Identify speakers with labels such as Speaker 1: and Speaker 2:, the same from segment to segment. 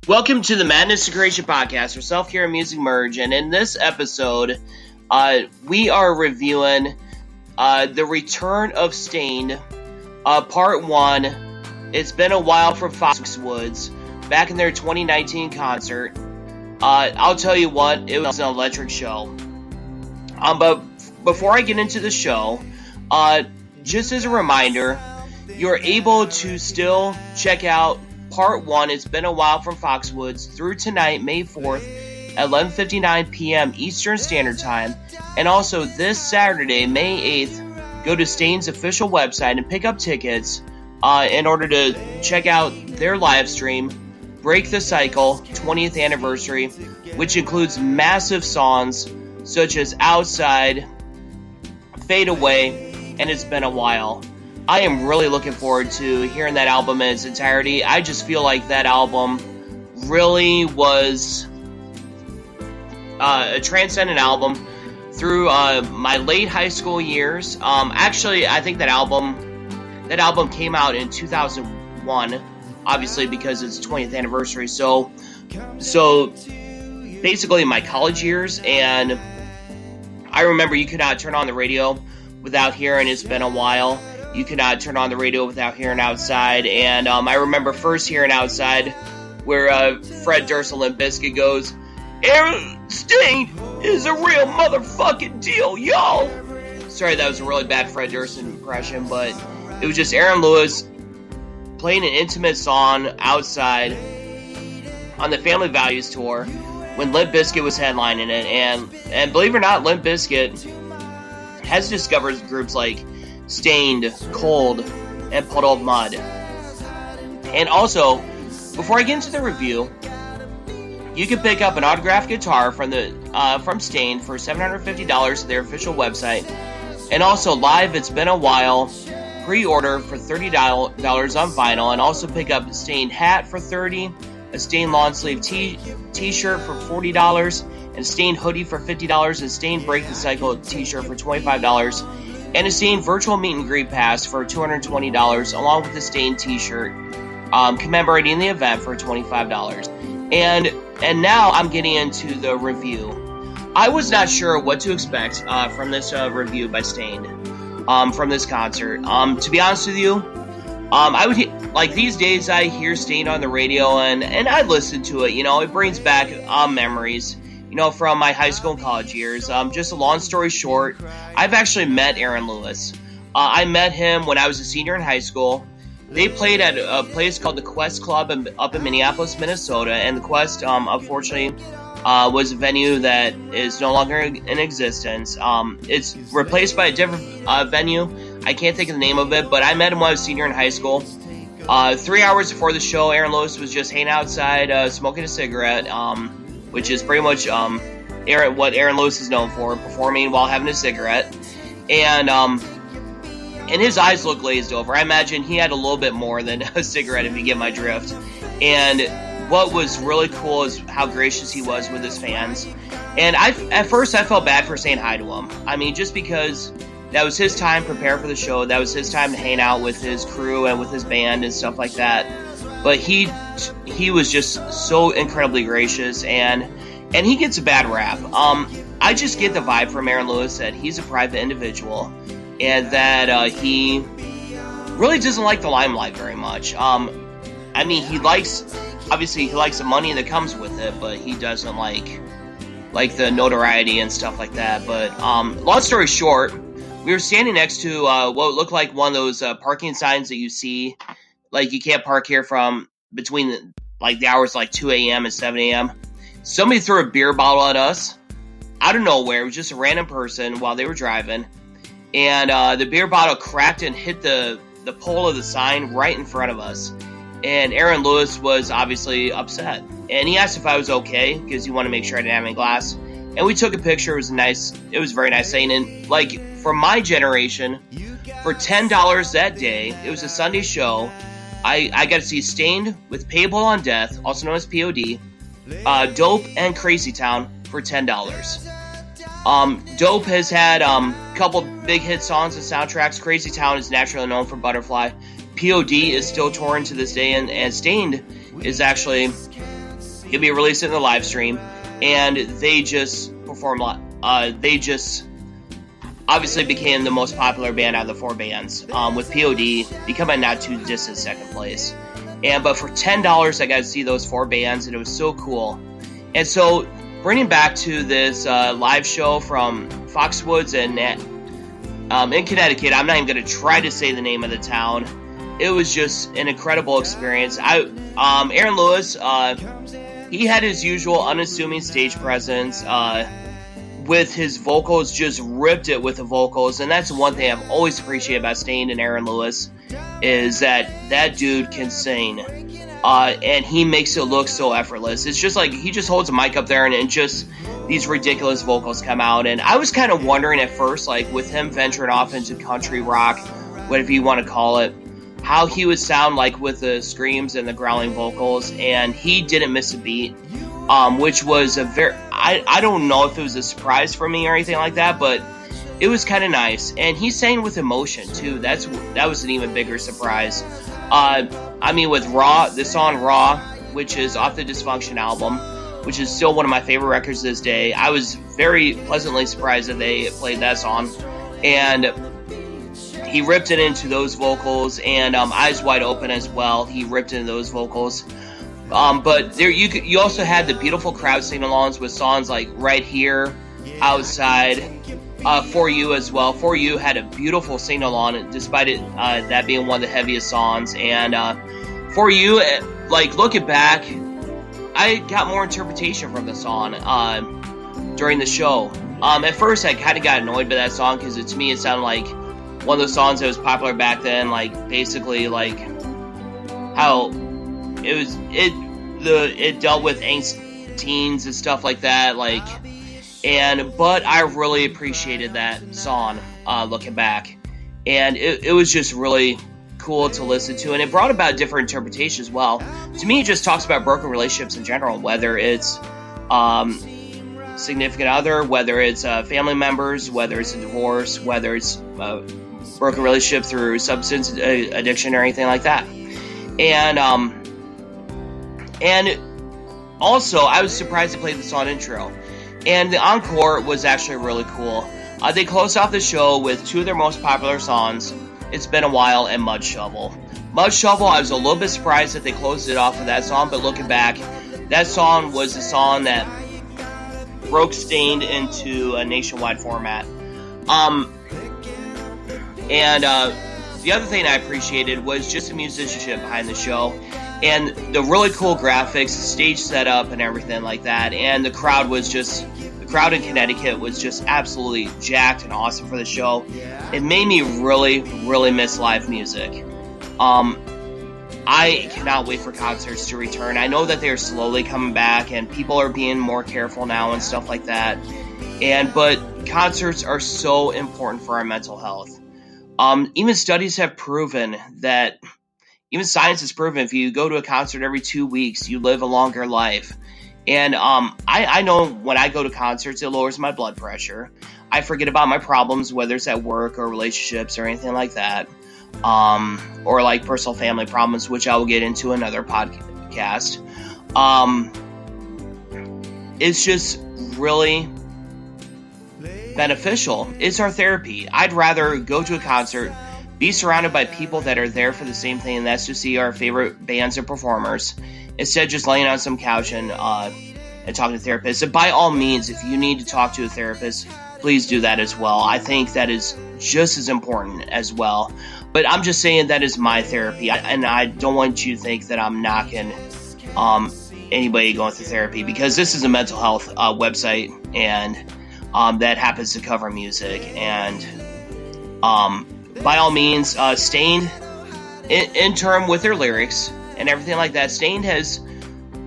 Speaker 1: Welcome to the Madness to Creation podcast, where self-care and music merge. And in this episode, we are reviewing the return of Staind, part 1. It's been a while from Foxwoods, back in their 2019 concert. I'll tell you what, it was an electric show. But before I get into the show, just as a reminder, you're able to still check out Part 1, It's Been a While from Foxwoods, through tonight, May 4th, at 11:59 p.m. Eastern Standard Time. And also this Saturday, May 8th, go to Staind's official website and pick up tickets in order to check out their live stream, Break the Cycle 20th Anniversary, which includes massive songs such as Outside, Fade Away, and It's Been a While. I am really looking forward to hearing that album in its entirety. I just feel like that album really was a transcendent album through my late high school years. Actually, I think that album came out in 2001, obviously because it's 20th anniversary. So basically my college years, and I remember you could not turn on the radio without hearing It's Been a While. You could not turn on the radio without hearing Outside, and I remember first hearing Outside, where Fred Durst of Limp Bizkit goes, Staind is a real motherfucking deal, y'all! Sorry, that was a really bad Fred Durst impression, but it was just Aaron Lewis playing an intimate song, Outside, on the Family Values tour, when Limp Bizkit was headlining it, and believe it or not, Limp Bizkit has discovered groups like Staind, Cold, and Puddle of Mud. And also, before I get into the review, you can pick up an autographed guitar from Staind for $750 at their official website. And also, live It's Been a While pre-order for $30 on vinyl, and also pick up a Staind hat for $30, a Staind long sleeve t-shirt for $40, and a Staind hoodie for $50, and a Staind Break the Cycle t-shirt for $25. And a Staind virtual meet and greet pass for $220, along with a Staind t-shirt commemorating the event for $25. And now I'm getting into the review. I was not sure what to expect from this review by Staind, from this concert. To be honest with you, I would like these days I hear Staind on the radio and I listen to it. You know, it brings back memories, you know, from my high school and college years. Just a long story short, I've actually met Aaron Lewis. I met him when I was a senior in high school. They played at a place called the Quest Club up in Minneapolis, Minnesota, and the Quest, unfortunately, was a venue that is no longer in existence. It's replaced by a different venue. I can't think of the name of it, but I met him when I was a senior in high school. 3 hours before the show, Aaron Lewis was just hanging outside, smoking a cigarette, which is pretty much what Aaron Lewis is known for, performing while having a cigarette. And his eyes look glazed over. I imagine he had a little bit more than a cigarette, if you get my drift. And what was really cool is how gracious he was with his fans. And at first I felt bad for saying hi to him. I mean, just because that was his time to prepare for the show. That was his time to hang out with his crew and with his band and stuff like that. But he was just so incredibly gracious, and he gets a bad rap. I just get the vibe from Aaron Lewis that he's a private individual, and that he really doesn't like the limelight very much. I mean, he likes the money that comes with it, but he doesn't like the notoriety and stuff like that. But long story short, we were standing next to what looked like one of those parking signs that you see. Like, you can't park here from between the hours 2 a.m. and 7 a.m. Somebody threw a beer bottle at us out of nowhere. It was just a random person while they were driving. And the beer bottle cracked and hit the pole of the sign right in front of us. And Aaron Lewis was obviously upset. And he asked if I was okay, because he wanted to make sure I didn't have any glass. And we took a picture. It was a very nice thing. And for my generation, for $10 that day, it was a Sunday show, I got to see Staind with Payable on Death, also known as POD, Dope, and Crazy Town for $10. Dope has had a couple big hit songs and soundtracks. Crazy Town is naturally known for Butterfly. POD is still touring to this day, and Staind is actually he'll be releasing the live stream, and they just perform. They just obviously became the most popular band out of the 4 bands, with POD becoming not too distant second place. But for $10, I got to see those 4 bands, and it was so cool. And so, bringing back to this live show from Foxwoods and in Connecticut, I'm not even going to try to say the name of the town. It was just an incredible experience. Aaron Lewis, he had his usual unassuming stage presence. With his vocals, just ripped it with the vocals, and that's one thing I've always appreciated about Staind and Aaron Lewis, is that dude can sing, and he makes it look so effortless. It's just like he just holds a mic up there, and just these ridiculous vocals come out. And I was kind of wondering at first, like with him venturing off into country rock, whatever you want to call it, how he would sound like with the screams and the growling vocals, and he didn't miss a beat. Which was I don't know if it was a surprise for me or anything like that, but it was kind of nice. And he sang with emotion too. That was an even bigger surprise. With Raw, the song Raw, which is off the Dysfunction album, which is still one of my favorite records to this day. I was very pleasantly surprised that they played that song, and he ripped it into those vocals, and Eyes Wide Open as well. He ripped into those vocals. But there you also had the beautiful crowd sing-alongs with songs like Right Here, Outside, For You as well. For You had a beautiful sing-along, despite it that being one of the heaviest songs. And For You, like looking back, I got more interpretation from the song during the show. At first, I kind of got annoyed by that song because to me it sounded like one of those songs that was popular back then, like basically like how it dealt with angst teens and stuff like that, but I really appreciated that song looking back, and it was just really cool to listen to, and it brought about different interpretations as well. To me, it just talks about broken relationships in general, whether it's significant other, whether it's family members, whether it's a divorce, whether it's broken relationship through substance addiction or anything like that. And also, I was surprised they played the song intro. And the encore was actually really cool. They closed off the show with 2 of their most popular songs, It's Been a While and Mud Shovel. Mud Shovel, I was a little bit surprised that they closed it off with that song, but looking back, that song was the song that broke Staind into a nationwide format. The other thing I appreciated was just the musicianship behind the show, and the really cool graphics, the stage setup, and everything like that. And the crowd in Connecticut was just absolutely jacked and awesome for the show. It made me really, really miss live music. I cannot wait for concerts to return. I know that they're slowly coming back, and people are being more careful now and stuff like that. But concerts are so important for our mental health. Even studies have proven that. Even science has proven if you go to a concert every 2 weeks, you live a longer life. And I know when I go to concerts, it lowers my blood pressure. I forget about my problems, whether it's at work or relationships or anything like that. Or like personal family problems, which I will get into another podcast. It's just really beneficial. It's our therapy. I'd rather go to a concert, be surrounded by people that are there for the same thing, and that's to see our favorite bands and performers, instead of just laying on some couch and talking to therapists. And by all means, if you need to talk to a therapist, please do that as well. I think that is just as important as well. But I'm just saying that is my therapy, and I don't want you to think that I'm knocking anybody going through therapy, because this is a mental health website, and that happens to cover music. And by all means, Staind, in term with their lyrics and everything like that, Staind has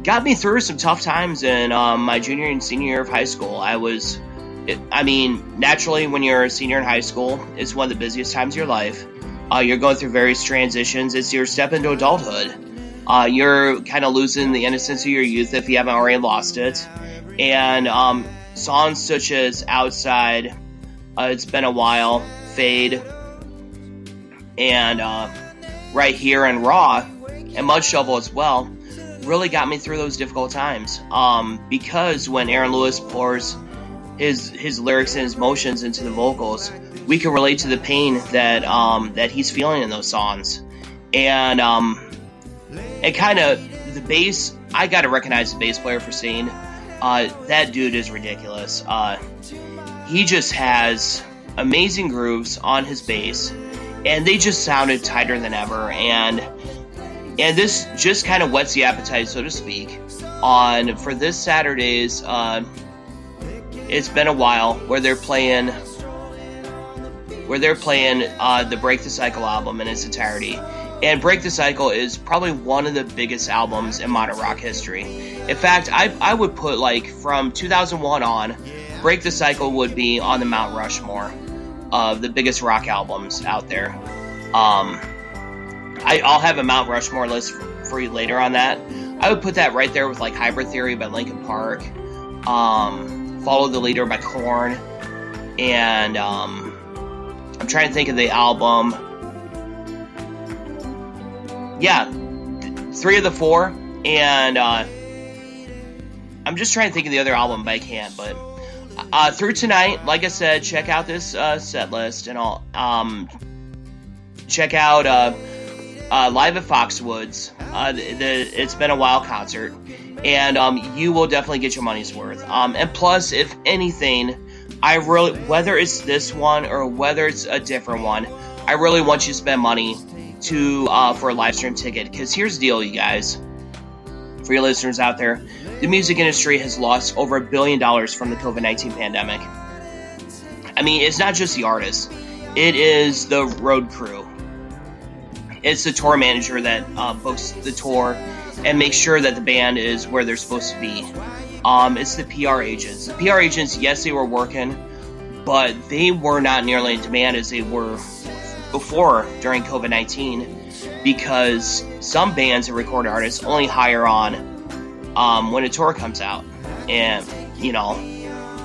Speaker 1: got me through some tough times in my junior and senior year of high school. Naturally, when you're a senior in high school, it's one of the busiest times of your life. You're going through various transitions. It's your step into adulthood. You're kind of losing the innocence of your youth if you haven't already lost it. And songs such as Outside, It's Been a While, Fade, and Right Here and Raw, and Mud Shovel as well, really got me through those difficult times. Because when Aaron Lewis pours his lyrics and his emotions into the vocals, we can relate to the pain that he's feeling in those songs. And kind of the bass, I gotta recognize the bass player for singing. That dude is ridiculous. He just has amazing grooves on his bass, and they just sounded tighter than ever. And this just kind of whets the appetite, so to speak, for this Saturday's It's Been a While, where they're playing the Break the Cycle album in its entirety. And Break the Cycle is probably one of the biggest albums in modern rock history. In fact, I would put, like, from 2001 on, Break the Cycle would be on the Mount Rushmore of the biggest rock albums out there. I'll have a Mount Rushmore list for you later on that. I would put that right there with, like, Hybrid Theory by Linkin Park, Follow the Leader by Korn, and I'm trying to think of the album. Yeah, 3 of the 4, and I'm just trying to think of the other album, but I can't. But through tonight, like I said, check out this set list, and I'll check out Live at Foxwoods, the It's Been a While concert, and you will definitely get your money's worth. And plus, if anything, whether it's this one or whether it's a different one, I really want you to spend money for a live stream ticket. Because here's the deal, you guys, for your listeners out there, the music industry has lost over $1 billion from the COVID-19 pandemic. I mean, it's not just the artists, it is the road crew, it's the tour manager that books the tour and makes sure that the band is where they're supposed to be. It's the PR agents. The PR agents, yes, they were working, but they were not nearly in demand as they were before during COVID-19, because some bands and recording artists only hire on when a tour comes out, and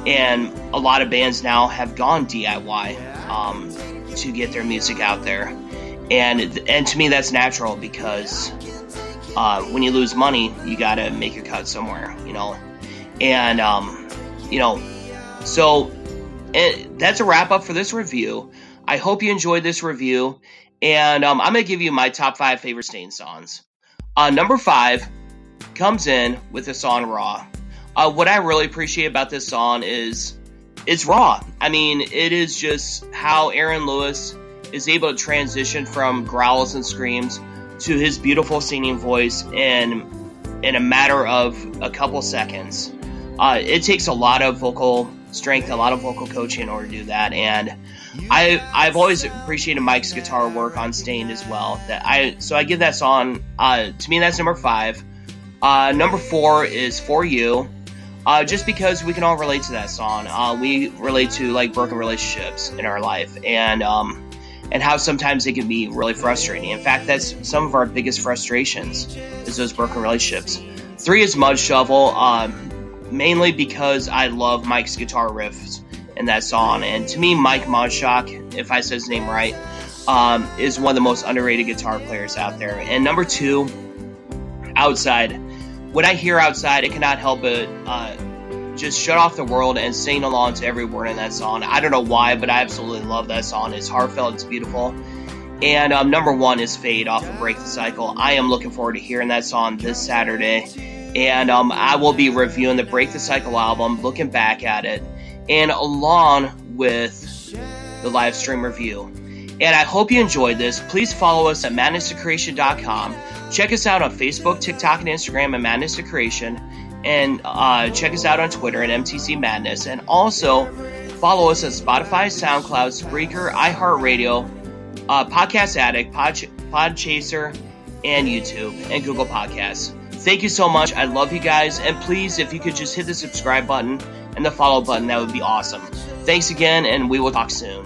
Speaker 1: a lot of bands now have gone DIY to get their music out there, and to me that's natural, because when you lose money, you gotta make your cut somewhere, and so that's a wrap up for this review. I hope you enjoyed this review, and I'm going to give you my top 5 favorite Staind songs. Number 5 comes in with the song Raw. What I really appreciate about this song is it's raw. I mean, it is just how Aaron Lewis is able to transition from growls and screams to his beautiful singing voice in a matter of a couple seconds. It takes a lot of vocal strength, a lot of vocal coaching in order to do that, and I've always appreciated Mike's guitar work on Staind as well. So I give that song, to me that's number 5. Number 4 is For You, just because we can all relate to that song. We relate to, like, broken relationships in our life, and how sometimes they can be really frustrating. In fact, that's some of our biggest frustrations, is those broken relationships. 3 is Mud Shovel, mainly because I love Mike's guitar riffs in that song, and to me, Mike Modshock, if I said his name right, is one of the most underrated guitar players out there. And number 2, Outside. When I hear Outside, I cannot help but just shut off the world and sing along to every word in that song. I don't know why, but I absolutely love that song. It's heartfelt, it's beautiful. And number 1 is Fade off of Break the Cycle. I am looking forward to hearing that song this Saturday, and I will be reviewing the Break the Cycle album, looking back at it, and along with the live stream review. And I hope you enjoyed this. Please follow us at madness2creation.com. Check us out on Facebook, TikTok, and Instagram at Madness to Creation. And check us out on Twitter at MTC Madness. And also follow us at Spotify, SoundCloud, Spreaker, iHeartRadio, Podcast Addict, Podchaser, and YouTube, and Google Podcasts. Thank you so much. I love you guys. And please, if you could just hit the subscribe button and the follow button, that would be awesome. Thanks again, and we will talk soon.